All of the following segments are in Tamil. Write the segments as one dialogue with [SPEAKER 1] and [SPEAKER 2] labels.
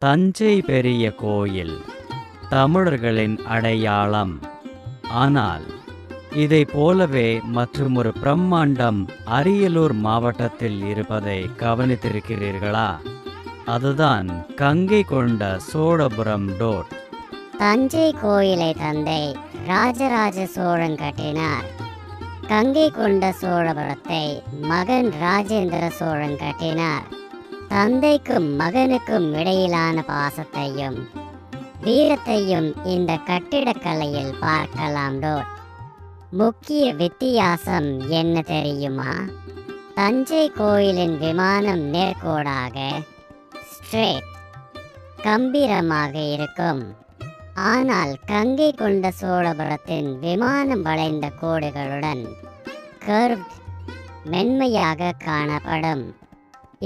[SPEAKER 1] தஞ்சை பெரிய கோயில் தமிழர்களின் அடையாளம். ஆனால் இதைப் போலவே மற்றுமொரு பிரம்மாண்டம் அரியலூர் மாவட்டத்தில் இருப்பதை கவனித்திருக்கிறீர்களா? அதுதான் கங்கை கொண்ட சோழபுரம் டோட்.
[SPEAKER 2] தஞ்சை கோயிலை தந்தை ராஜராஜ சோழன் கட்டினார். கங்கை கொண்ட சோழபுரத்தை மகன் ராஜேந்திர சோழன் கட்டினார். தந்தைக்கும் மகனுக்கும் இடையிலான பாசத்தையும் வீரத்தையும் இந்த கட்டிடக்கலையில் பார்க்கலாம் டோட். முக்கிய வித்தியாசம் என்ன தெரியுமா? தஞ்சை கோயிலின் விமானம் நேர்கோடாக ஸ்ட்ரெயிட் கம்பீரமாக இருக்கும். ஆனால் கங்கை கொண்ட சோழபுரத்தின் விமானம் வளைந்த கோடுகளுடன் கர்வ்ட் மென்மையாக காணப்படும்.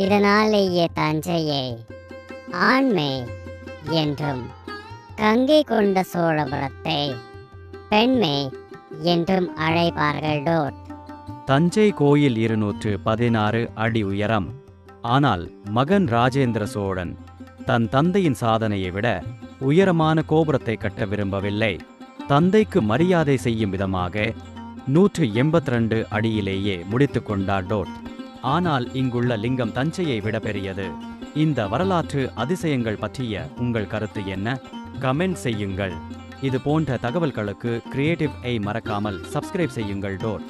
[SPEAKER 2] இதனாலேயே தஞ்சையை ஆண்மை என்றும் கங்கை கொண்ட சோழபுரத்தை பெண்மை என்றும் அழைப்பார்கள் டோட்.
[SPEAKER 1] தஞ்சை கோயில் 216 அடி உயரம். ஆனால் மகன் ராஜேந்திர சோழன் தன் தந்தையின் சாதனையை விட உயரமான கோபுரத்தை கட்ட விரும்பவில்லை. தந்தைக்கு மரியாதை செய்யும் விதமாக 182 அடியிலேயே முடித்து கொண்டார் டோட். ஆனால் இங்குள்ள லிங்கம் தஞ்சையை விட பெரியது. இந்த வரலாற்று அதிசயங்கள் பற்றிய உங்கள் கருத்து என்ன? கமெண்ட் செய்யுங்கள். இது போன்ற தகவல்களுக்கு கிரியேட்டிவ் ஐ மறக்காமல் சப்ஸ்கிரைப் செய்யுங்கள் டோட்.